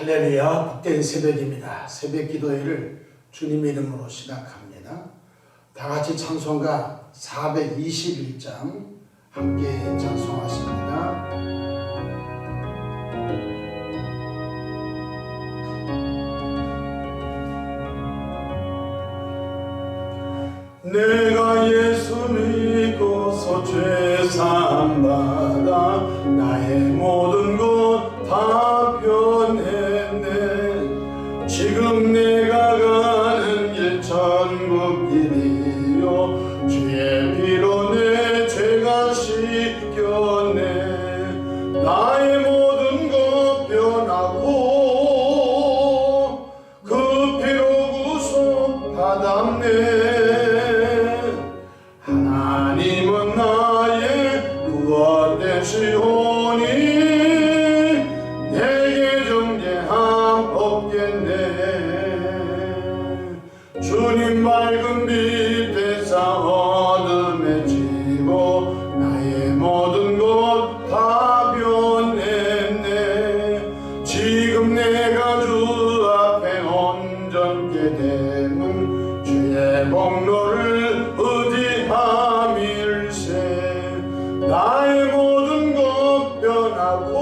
할렐루야, 복된 새벽입니다. 새벽 기도회를 주님의 이름으로 시작합니다. 다 같이 찬송가 421장 함께 찬송하십니다. 내가 예수 믿고서 죄 사함받아 나의 모든 것 다 변했네. 지금 내가 가는 길 천국 길이요 주의 피로 내 죄가 씻겼네. 나의 모든 것 변하고 그 피로 구속 받았네. 하나님은 나의 구원 되시오니 내게 정죄함 없겠네. 주님 맑은 빛에서 어둠에 지고 나의 모든 것 다 변했네. 지금 내가 주 앞에 온전케 되면 주의 공로를 의지함일세. 나의 모든 것 변하고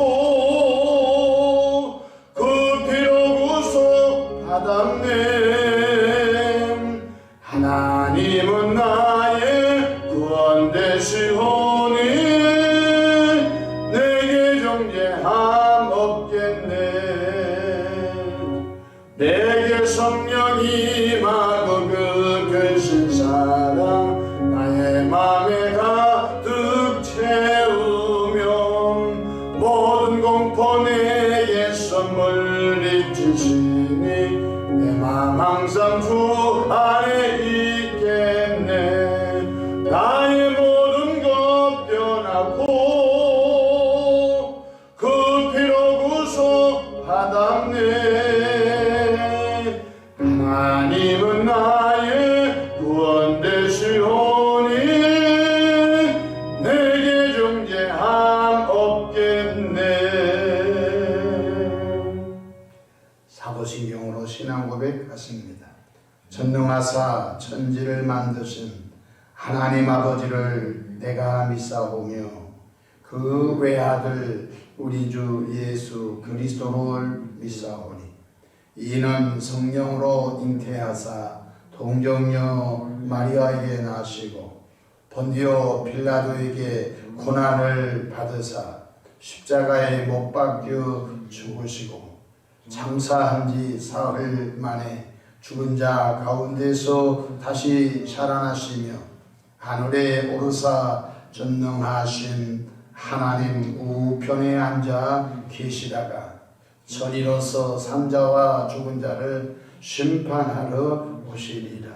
그 피로 구속 받았네. 하나님은 나의 구원 되시오니 내게 정죄함 없겠네. 내게 성령이 임하고 그 크신 사랑 나의 맘에 가득 채우며 모든 공포 내게 선물이 주시니 내 맘 항상 주 안에 있겠네. 나의 모든 것 변하고 그 피로 구속 받았네. 하나님은 나의 구원 되시오니 내게 정죄함 없겠네. 사도신경으로 신앙 고백하십니다. 전능하사 천지를 만드신 하나님 아버지를 내가 믿사오며 그 외아들 우리 주 예수 그리스도를 믿사오니 이는 성령으로 잉태하사 동정녀 마리아에게 나시고 본디오 빌라도에게 고난을 받으사 십자가에 못 박혀 죽으시고 장사한 지 사흘 만에 죽은 자 가운데서 다시 살아나시며 하늘에 오르사 전능하신 하나님 우편에 앉아 계시다가 전이로서 산자와 죽은 자를 심판하러 오시리라.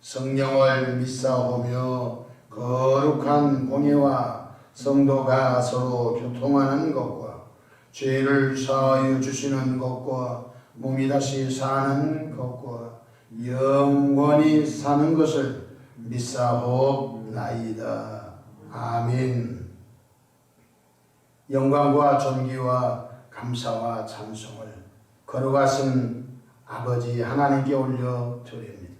성령을 믿사오며 거룩한 공예와 성도가 서로 교통하는 것과 죄를 사하여 주시는 것과 몸이 다시 사는 것과 영원히 사는 것을 믿사옵나이다. 아멘. 영광과 존귀와 감사와 찬송을 거룩하신 아버지 하나님께 올려 드립니다.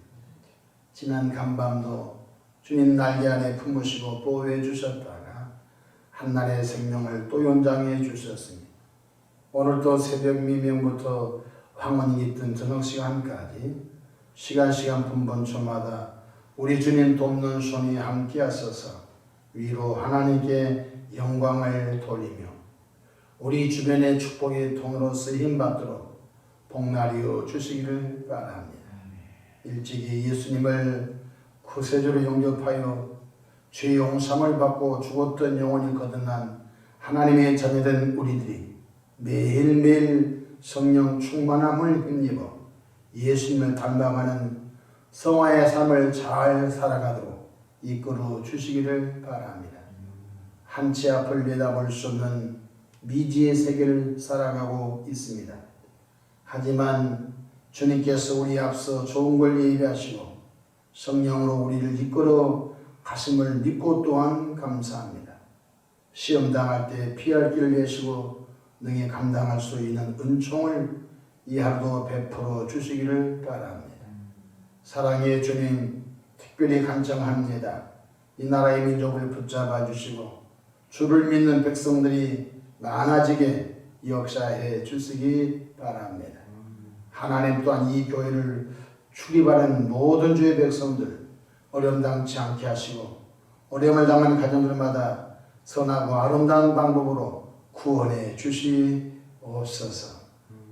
지난 간밤도 주님 날개 안에 품으시고 보호해 주셨다가 한날의 생명을 또 연장해 주셨으니 오늘도 새벽 미명부터 황혼이 깃든 저녁 시간까지 시간 분분초마다 우리 주님 돕는 손이 함께 하셔서 위로 하나님께 영광을 돌리며 우리 주변의 축복의 통으로 쓰임받도록 복날이어 주시기를 바랍니다. 일찍이 예수님을 구세주로 영접하여 죄 용서를 받고 죽었던 영혼이 거듭난 하나님의 자녀된 우리들이 매일매일 성령 충만함을 힘입어 예수님을 닮아가는 성화의 삶을 잘 살아가도록 이끌어 주시기를 바랍니다. 한치 앞을 내다볼 수 없는 미지의 세계를 살아가고 있습니다. 하지만 주님께서 우리 앞서 좋은 걸 예비하시고 성령으로 우리를 이끌어 가심을 믿고 또한 감사합니다. 시험 당할 때 피할 길을 내시고 능히 감당할 수 있는 은총을 이 하루도 베풀어 주시기를 바랍니다. 사랑의 주님, 특별히 간청합니다. 이 나라의 민족을 붙잡아 주시고 주를 믿는 백성들이 많아지게 역사해 주시기 바랍니다. 하나님 또한 이 교회를 출입하는 모든 주의 백성들 어려움 당치 않게 하시고 어려움을 당하는 가정들마다 선하고 아름다운 방법으로 구원해 주시옵소서.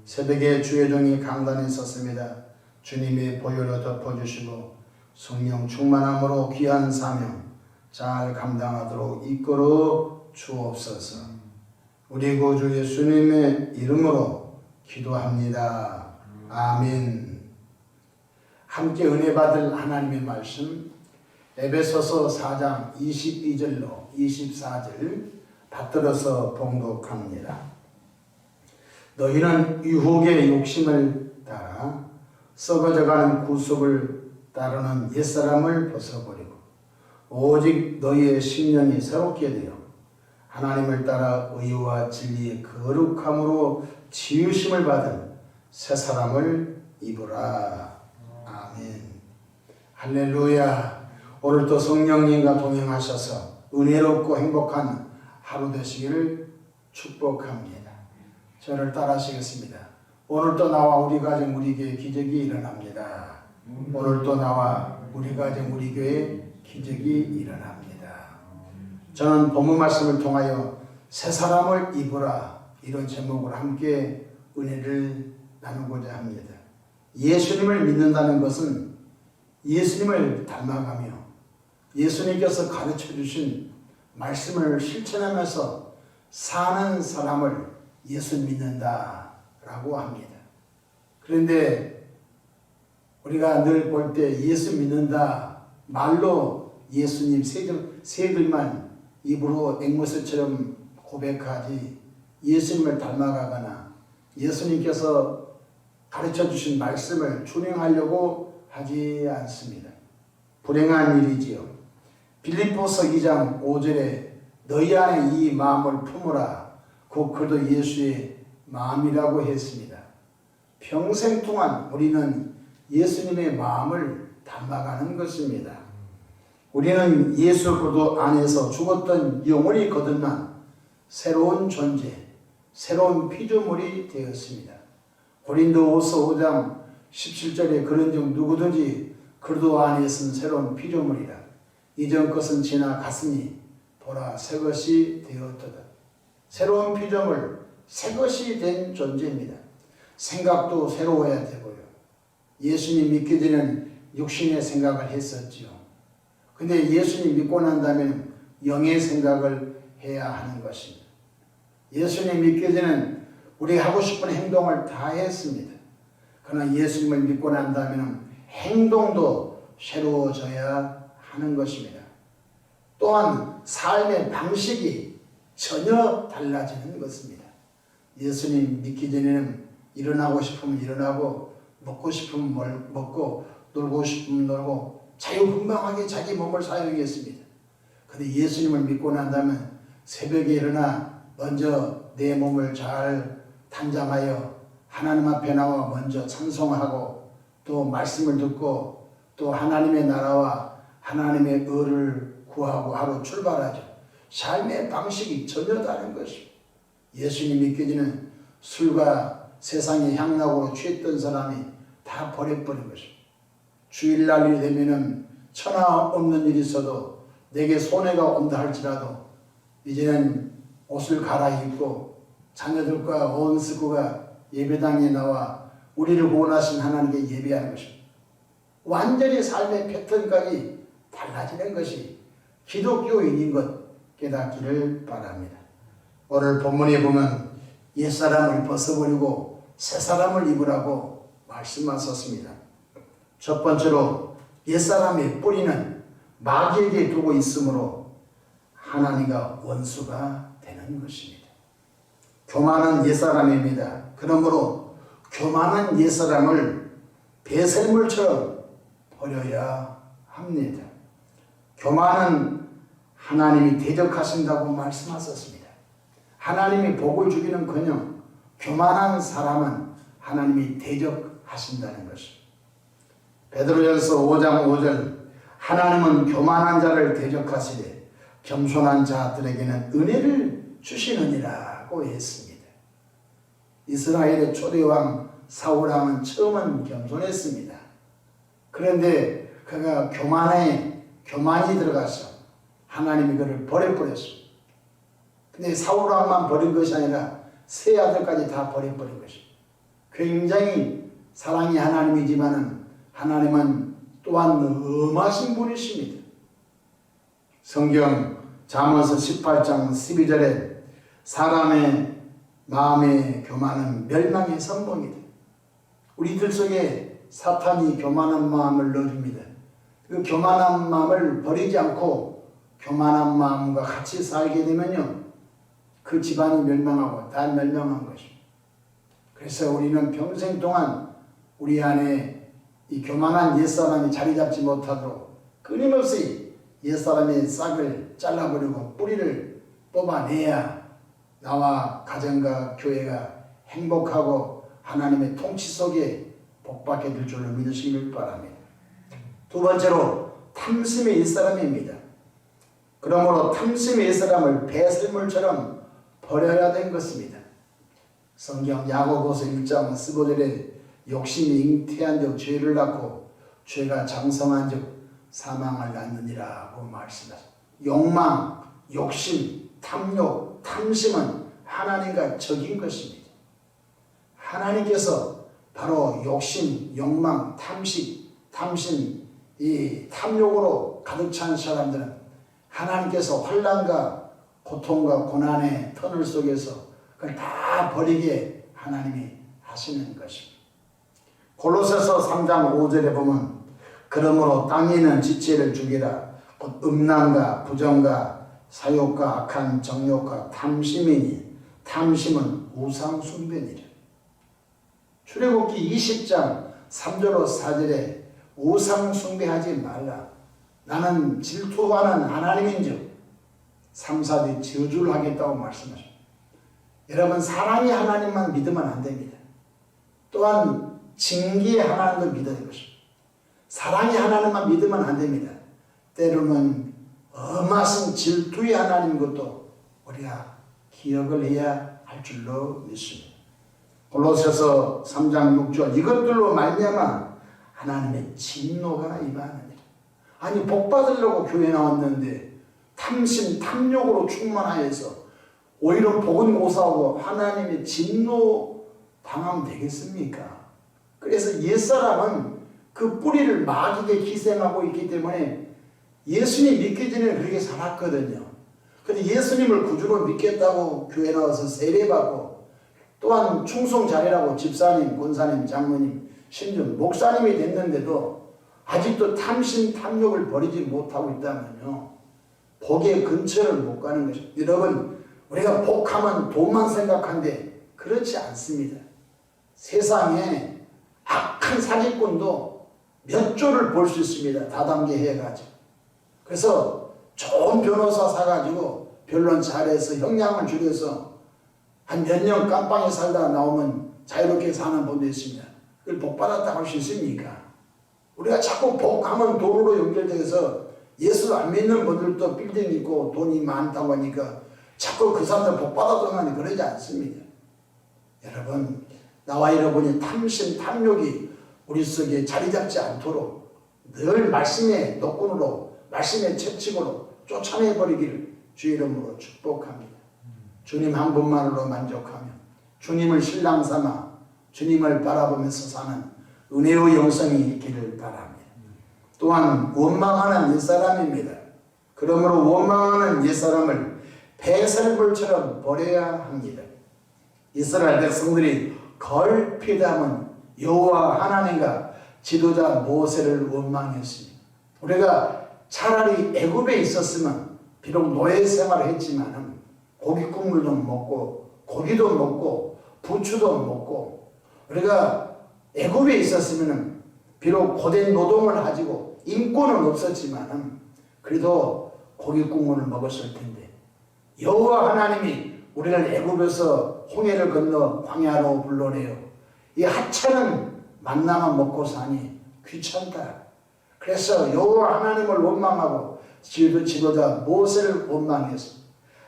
새벽에 주의 종이 강단에 섰습니다. 주님의 보혈로 덮어주시고 성령 충만함으로 귀한 사명 잘 감당하도록 이끌어 주옵소서. 우리 구주 예수님의 이름으로 기도합니다. 아멘. 함께 은혜 받을 하나님의 말씀 에베소서 4장 22절로 24절 받들어서 봉독합니다. 너희는 유혹의 욕심을 따라 썩어져가는 구속을 따르는 옛사람을 벗어버리고 오직 너희의 심령이 새롭게 되어 하나님을 따라 의와 진리의 거룩함으로 지으심을 받은 새 사람을 입으라. 아멘. 할렐루야. 오늘도 성령님과 동행하셔서 은혜롭고 행복한 하루 되시기를 축복합니다. 저를 따라하시겠습니다. 오늘도 나와 우리 가정 우리 교회 기적이 일어납니다. 오늘도 나와 우리 가정 우리 교회 기적이 일어납니다. 저는 본문 말씀을 통하여 새 사람을 입으라 이런 제목으로 함께 은혜를 나누고자 합니다. 예수님을 믿는다는 것은 예수님을 닮아가며 예수님께서 가르쳐 주신 말씀을 실천하면서 사는 사람을 예수 믿는다라고 합니다. 그런데 우리가 늘 볼 때 예수 믿는다 말로 예수님 세 글만 입으로 앵무새처럼 고백하지 예수님을 닮아가거나 예수님께서 가르쳐 주신 말씀을 준행하려고 하지 않습니다. 불행한 일이지요. 빌립보서 2장 5절에 너희 안에 이 마음을 품으라. 곧 그도 예수의 마음이라고 했습니다. 평생 동안 우리는 예수님의 마음을 닮아가는 것입니다. 우리는 예수 그도 안에서 죽었던 영혼이 거듭난 새로운 존재, 새로운 피조물이 되었습니다. 고린도후서 5장 17절에 그런즉 누구든지 그도 안에서는 새로운 피조물이라. 이전 것은 지나 갔으니 보라 새 것이 되었도다. 새로운 피조물, 새 것이 된 존재입니다. 생각도 새로워야 되고요. 예수님 믿기 전에는 육신의 생각을 했었지요. 근데 예수님 믿고 난 다음에는 영의 생각을 해야 하는 것입니다. 예수님 믿기 전에는 우리 하고 싶은 행동을 다 했습니다. 그러나 예수님을 믿고 난 다음에는 행동도 새로워져야 하는 것입니다. 또한 삶의 방식이 전혀 달라지는 것입니다. 예수님 믿기 전에는 일어나고 싶으면 일어나고 먹고 싶으면 먹고 놀고 싶으면 놀고 자유분방하게 자기 몸을 사용했습니다. 그런데 예수님을 믿고 난 다음에 새벽에 일어나 먼저 내 몸을 잘 단장하여 하나님 앞에 나와 먼저 찬송하고 또 말씀을 듣고 또 하나님의 나라와 하나님의 의를 구하고 하루 출발하죠. 삶의 방식이 전혀 다른 것입니다. 예수님 믿기 전에 술과 세상의 향락으로 취했던 사람이 다 버려버린 것입니다. 주일날이 되면은 천하 없는 일이 있어도 내게 손해가 온다 할지라도 이제는 옷을 갈아입고 자녀들과 온 식구가 예배당에 나와 우리를 구원하신 하나님께 예배하는 것입니다. 완전히 삶의 패턴까지 달라지는 것이 기독교인인 것 깨닫기를 바랍니다. 오늘 본문에 보면 옛사람을 벗어버리고 새사람을 입으라고 말씀하셨습니다. 첫 번째로 옛사람의 뿌리는 마귀에게 두고 있으므로 하나님과 원수가 되는 것입니다. 교만한 옛사람입니다. 그러므로 교만한 옛사람을 배설물처럼 버려야 합니다. 교만은 하나님이 대적하신다고 말씀하셨습니다. 하나님이 복을 주기는커녕 교만한 사람은 하나님이 대적하신다는 것입니다. 베드로전서 5장 5절 하나님은 교만한 자를 대적하시되 겸손한 자들에게는 은혜를 주시느니라고 했습니다. 이스라엘의 초대왕 사울왕은 처음은 겸손했습니다. 그런데 그가 교만이 들어가서 하나님이 그를 버려버렸습니다. 근데 사울왕만 버린 것이 아니라 세 아들까지 다 버려버린 것입니다. 굉장히 사랑이 하나님이지만은 하나님은 또한 엄하신 분이십니다. 성경 잠언서 18장 12절에 사람의 마음의 교만은 멸망의 선봉이다. 우리들 속에 사탄이 교만한 마음을 넣어줍니다. 그 교만한 마음을 버리지 않고 교만한 마음과 같이 살게 되면요, 그 집안이 멸망하고 다 멸망한 것입니다. 그래서 우리는 평생 동안 우리 안에 이 교만한 옛사람이 자리 잡지 못하도록 끊임없이 옛사람의 싹을 잘라버리고 뿌리를 뽑아내야 나와 가정과 교회가 행복하고 하나님의 통치 속에 복받게 될 줄로 믿으시길 바랍니다. 두 번째로 탐심의 옛사람입니다. 그러므로 탐심의 옛사람을 배설물처럼 버려야 된 것입니다. 성경 야고보서 1장 15절에 욕심이 잉태한 적 죄를 낳고 죄가 장성한 적 사망을 낳느니라고 말씀하십니다. 욕망, 욕심, 탐욕, 탐심은 하나님과 적인 것입니다. 하나님께서 바로 욕심, 욕망, 탐심, 이 탐욕으로 가득 찬 사람들은 하나님께서 환난과 고통과 고난의 터널 속에서 그걸 다 버리게 하나님이 하시는 것입니다. 골로새서 3장 5절에 보면 그러므로 땅에 있는 지체를 죽이라 곧 음란과 부정과 사욕과 악한 정욕과 탐심이니 탐심은 우상 숭배니라. 출애굽기 20장 3절로 4절에 우상 숭배하지 말라. 나는 질투하는 하나님인즉 3, 4대 저주를 하겠다고 말씀하십니다. 여러분, 사랑의 하나님만 믿으면 안 됩니다. 또한 징계의 하나님도 믿어야 할 것입니다. 사랑의 하나님만 믿으면 안 됩니다. 때로는 엄하신 질투의 하나님 것도 우리가 기억을 해야 할 줄로 믿습니다. 골로새서 3장 6절 이것들로 말미암아 하나님의 진노가 임하느니라. 아니, 복 받으려고 교회 나왔는데 탐심, 탐욕으로 충만하여서 오히려 복은 고사하고 하나님의 진노 당하면 되겠습니까? 그래서 옛사람은 그 뿌리를 마귀에게 희생하고 있기 때문에 예수님 믿기 전에 그렇게 살았거든요. 근데 예수님을 구주로 믿겠다고 교회 나와서 세례받고 또한 충성 잘해라고 집사님, 권사님, 장로님, 심지어 목사님이 됐는데도 아직도 탐심, 탐욕을 버리지 못하고 있다면요, 복의 근처를 못 가는 것입니다. 여러분, 우리가 복하면 돈만 생각하는데 그렇지 않습니다. 세상에 악한 사기꾼도 몇 조를 벌 수 있습니다. 다단계 해가지고. 그래서 좋은 변호사 사가지고 변론 잘해서 형량을 줄여서 한 몇 년 깜빵에 살다 나오면 자유롭게 사는 분도 있습니다. 그걸 복 받았다고 할 수 있습니까? 우리가 자꾸 복하면 돈으로 연결돼서 예수 안 믿는 분들도 빌딩 있고 돈이 많다고 하니까 자꾸 그 사람들 복 받았다고 그러지 않습니다. 여러분, 나와 여러분이 탐심, 탐욕이 우리 속에 자리 잡지 않도록 늘 말씀의 노끈으로, 말씀의 채찍으로 쫓아내버리기를 주의 이름으로 축복합니다. 주님 한 분만으로 만족하며 주님을 신랑 삼아 주님을 바라보면서 사는 은혜의 영성이 있기를 바랍니다. 또한 원망하는 옛사람입니다. 그러므로 원망하는 옛사람을 배설물처럼 버려야 합니다. 이스라엘 백성들이 걸핏하면 여호와 하나님과 지도자 모세를 원망했습니다. 우리가 차라리 애굽에 있었으면 비록 노예 생활을 했지만 고기 국물도 먹고 고기도 먹고 부추도 먹고, 우리가 애굽에 있었으면 비록 고된 노동을 가지고 인권은 없었지만 그래도 고기 국물을 먹었을 텐데, 여호와 하나님이 우리를 애굽에서 홍해를 건너 광야로 불러내어 이 하찮은 만나만 먹고 사니 귀찮다. 그래서 여호와 하나님을 원망하고 지도자 모세를 원망해서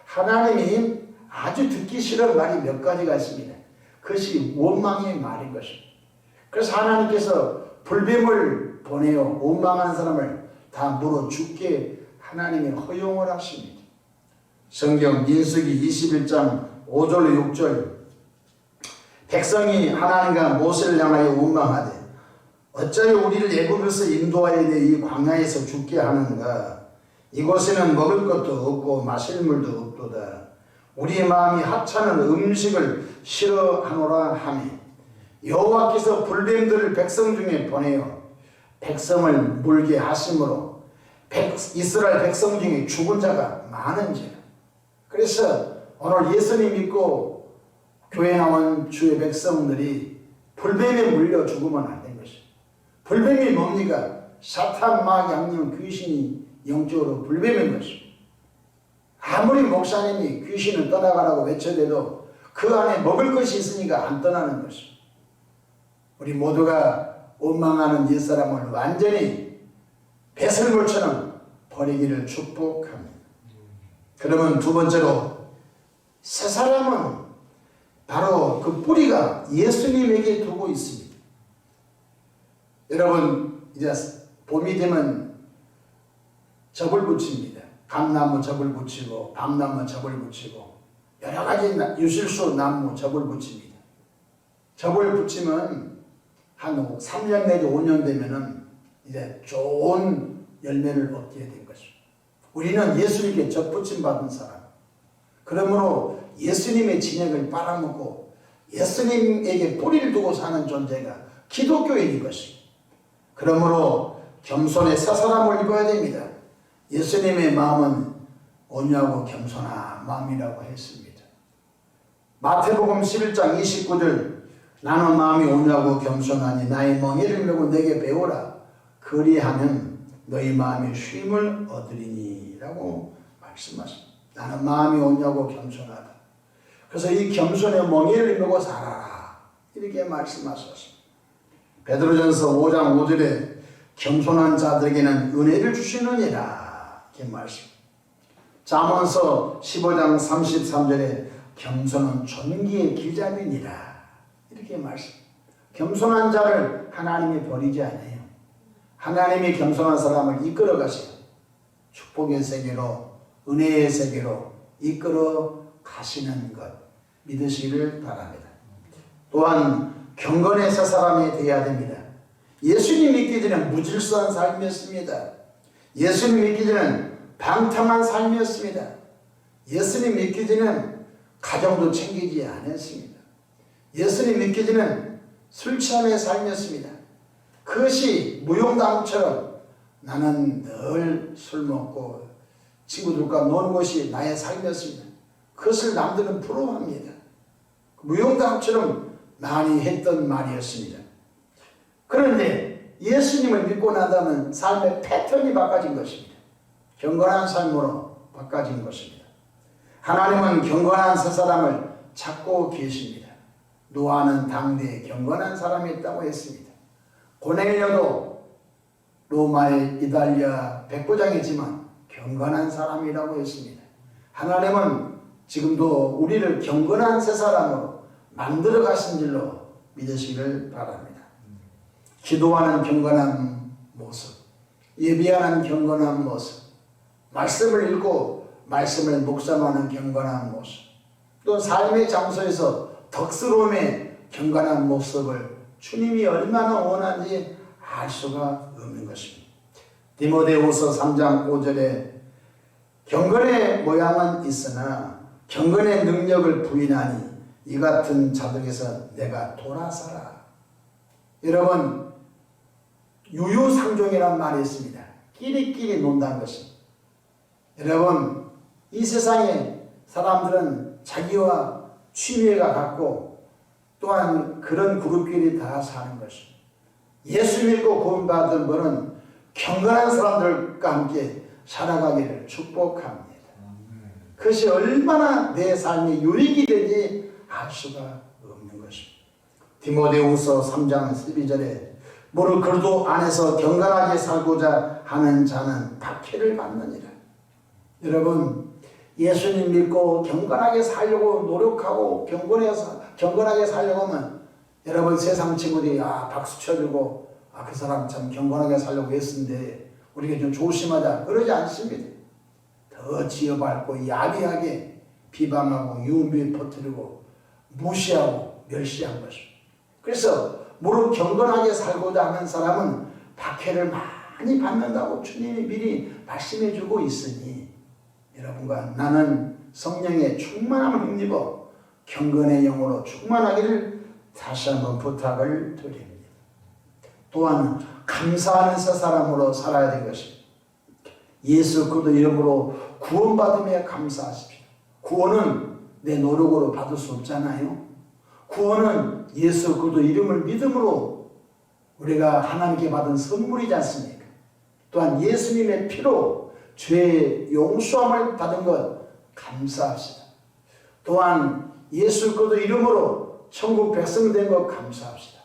하나님이 아주 듣기 싫은 말이 몇 가지가 있습니다. 그것이 원망의 말인 것입니다. 그래서 하나님께서 불뱀을 보내어 원망한 사람을 다 물어 죽게 하나님이 허용을 하십니다. 성경 민수기 21장 5절 6절 백성이 하나님과 모세를 향하여 원망하되 어찌하여 우리를 애굽에서 인도하여 이 광야에서 죽게 하는가. 이곳에는 먹을 것도 없고 마실 물도 없도다. 우리 마음이 하찮은 음식을 싫어하노라 하며 여호와께서 불뱀들을 백성 중에 보내어 백성을 물게 하심으로 이스라엘 백성 중에 죽은 자가 많은지라. 그래서 오늘 예수님 믿고 교회 나온 주의 백성들이 불뱀에 물려 죽으면 안 된 것이에요. 불뱀이 뭡니까? 사탄 마귀 악령 귀신이 영적으로 불뱀인 것입니다. 아무리 목사님이 귀신을 떠나가라고 외쳐대도 그 안에 먹을 것이 있으니까 안 떠나는 것입니다. 우리 모두가 원망하는 옛사람을 완전히 배설물처럼 버리기를 축복합니다. 그러면 두 번째로 새 사람은 바로 그 뿌리가 예수님에게 두고 있습니다. 여러분 이제 봄이 되면 접을 붙입니다. 감나무 접을 붙이고 밤나무 접을 붙이고 여러 가지 유실수 나무 접을 붙입니다. 접을 붙이면 한 3년 내지 5년 되면은 이제 좋은 열매를 얻게 된 것입니다. 우리는 예수님께 접붙임 받은 사람. 그러므로 예수님의 진액을 빨아먹고 예수님에게 뿌리를 두고 사는 존재가 기독교인인 것입니다. 그러므로 겸손의 새 사람을 입어야 됩니다. 예수님의 마음은 온유하고 겸손한 마음이라고 했습니다. 마태복음 11장 29절 나는 마음이 온유하고 겸손하니 나의 멍에를 메고 내게 배우라. 그리하면 너희 마음이 쉼을 얻으리니 라고 말씀하십니다. 나는 마음이 온유하고 겸손하다. 그래서 이 겸손의 멍에를 메고 살아라 이렇게 말씀하셨습니다. 베드로전서 5장 5절에 겸손한 자들에게는 은혜를 주시느니라 이렇게 말씀. 잠언서 15장 33절에 겸손은 존귀의 기잡이니라 이렇게 말씀. 겸손한 자를 하나님이 버리지 않아요. 하나님이 겸손한 사람을 이끌어 가세요. 축복의 세계로 은혜의 세계로 이끌어 가시는 것 믿으시기를 바랍니다. 또한 경건의 새 사람이 되어야 됩니다. 예수님 믿기 전에 무질서한 삶이었습니다. 예수님 믿기 전에는 방탕한 삶이었습니다. 예수님 믿기 전에는 가정도 챙기지 않았습니다. 예수님 믿기 전에는 술 취함의 삶이었습니다. 그것이 무용담처럼 나는 늘 술 먹고 친구들과 노는 것이 나의 삶이었습니다. 그것을 남들은 부러워합니다. 무용담처럼 많이 했던 말이었습니다. 그런데 예수님을 믿고 나다면 삶의 패턴이 바꿔진 것입니다. 경건한 삶으로 바꿔진 것입니다. 하나님은 경건한 새 사람을 찾고 계십니다. 노아는 당대에 경건한 사람이 있다고 했습니다. 고넬료도 로마의 이달리아 백부장이지만 경건한 사람이라고 했습니다. 하나님은 지금도 우리를 경건한 새 사람으로 만들어 가신 줄로 믿으시기를 바랍니다. 기도하는 경건한 모습, 예비하는 경건한 모습, 말씀을 읽고 말씀을 묵상하는 경건한 모습, 또 삶의 장소에서 덕스러움의 경건한 모습을 주님이 얼마나 원하는지 알 수가 없는 것입니다. 디모데후서 3장 5절에 경건의 모양은 있으나 경건의 능력을 부인하니 이 같은 자들에게서 내가 돌아서라. 여러분 유유상종이란 말이 있습니다. 끼리끼리 논다는 것입니다. 여러분 이 세상에 사람들은 자기와 취미가 같고 또한 그런 그룹끼리 다 사는 것입니다. 예수 믿고 구원받은 분은 경건한 사람들과 함께 살아가기를 축복합니다. 그것이 얼마나 내 삶에 유익이 되는지 알 수가 없는 것입니다. 디모데후서 3장 12절에 무릇 그리스도 안에서 경건하게 살고자 하는 자는 박해를 받느니라. 여러분, 예수님 믿고 경건하게 살려고 노력하고 경건하게 살려고 하면 여러분 세상 친구들이 박수 쳐주고 그 사람 참 경건하게 살려고 했는데 우리가 좀 조심하자 그러지 않습니다. 더 지어밟고 야비하게 비방하고 유비 퍼뜨리고 무시하고 멸시한 것입니다. 그래서 무릇 경건하게 살고자 하는 사람은 박해를 많이 받는다고 주님이 미리 말씀해 주고 있으니 여러분과 나는 성령의 충만함을 힘입어 경건의 영으로 충만하기를 다시 한번 부탁을 드립니다. 또한 감사하는 새 사람으로 살아야 될 것입니다. 예수 그리스도 이름으로 구원받음에 감사하십시오. 구원은 내 노력으로 받을 수 없잖아요. 구원은 예수 그리스도 이름을 믿음으로 우리가 하나님께 받은 선물이지 않습니까? 또한 예수님의 피로 죄의 용서함을 받은 것 감사합시다. 또한 예수 그리스도 이름으로 천국 백성 된 것 감사합시다.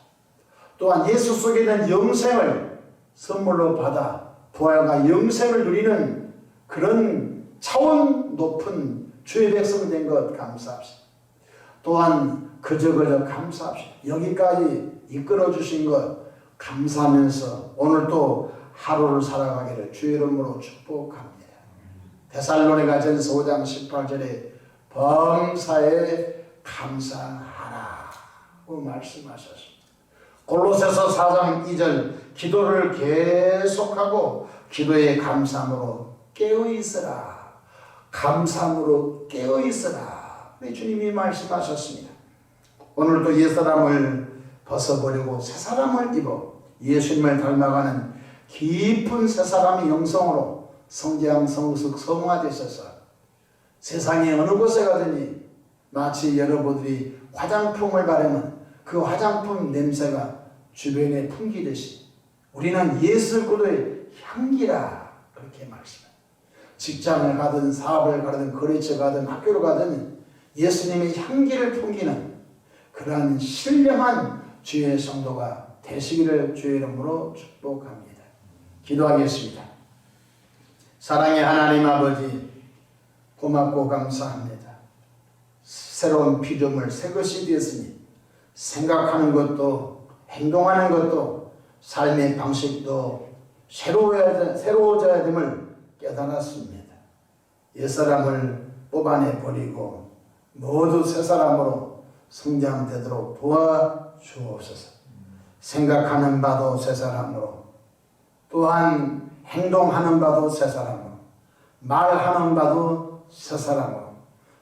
또한 예수 속에 있는 영생을 선물로 받아 부활과 영생을 누리는 그런 차원 높은 주의 백성 된 것 감사합시다. 또한 그저 감사합시다. 여기까지 이끌어 주신 것 감사하면서 오늘 또 하루를 살아가기를 주의 이름으로 축복합니다. 데살로니가전서 5장 18절에 범사에 감사하라고 말씀하셨습니다. 골로새서 4장 2절 기도를 계속하고 기도에 감사함으로 깨어있으라. 감사함으로 깨어있으라. 우리 주님이 말씀하셨습니다. 오늘도 옛사람을 벗어버리고 새사람을 입어 예수님을 닮아가는 깊은 새사람의 영성으로 성장 성숙 성화되셔서 세상의 어느 곳에 가더니 마치 여러분들이 화장품을 바르면 그 화장품 냄새가 주변에 풍기듯이 우리는 예수 그리스도의 향기라 그렇게 말씀합니다. 직장을 가든 사업을 가든 거래처 가든 학교를 가든 예수님의 향기를 풍기는 그러한 신령한 주의 성도가 되시기를 주의 이름으로 축복합니다. 기도하겠습니다. 사랑의 하나님 아버지 고맙고 감사합니다. 새로운 피조물 새 것이 되었으니 생각하는 것도 행동하는 것도 삶의 방식도 새로워져야 됨을 깨달았습니다. 옛사람을 뽑아내버리고 모두 새사람으로 성장되도록 도와주옵소서. 생각하는 바도 새사람으로 또한 행동하는 바도 새사람으로 말하는 바도 새사람으로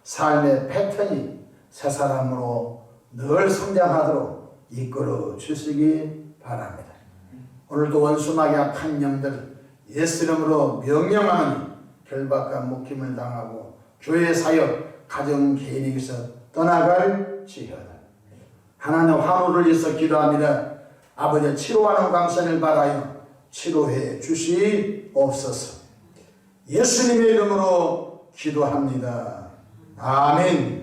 삶의 패턴이 새사람으로 늘 성장하도록 이끌어 주시기 바랍니다. 오늘도 원수마귀 악한 영들 예수 이름으로 명령하는 결박과 묶임을 당하고 교회 사역 가정 개인에게서 떠나갈지어다. 하나님 화물을 위해서 기도합니다. 아버지 치료하는 광선을 바라여 치료해 주시옵소서. 예수님의 이름으로 기도합니다. 아멘.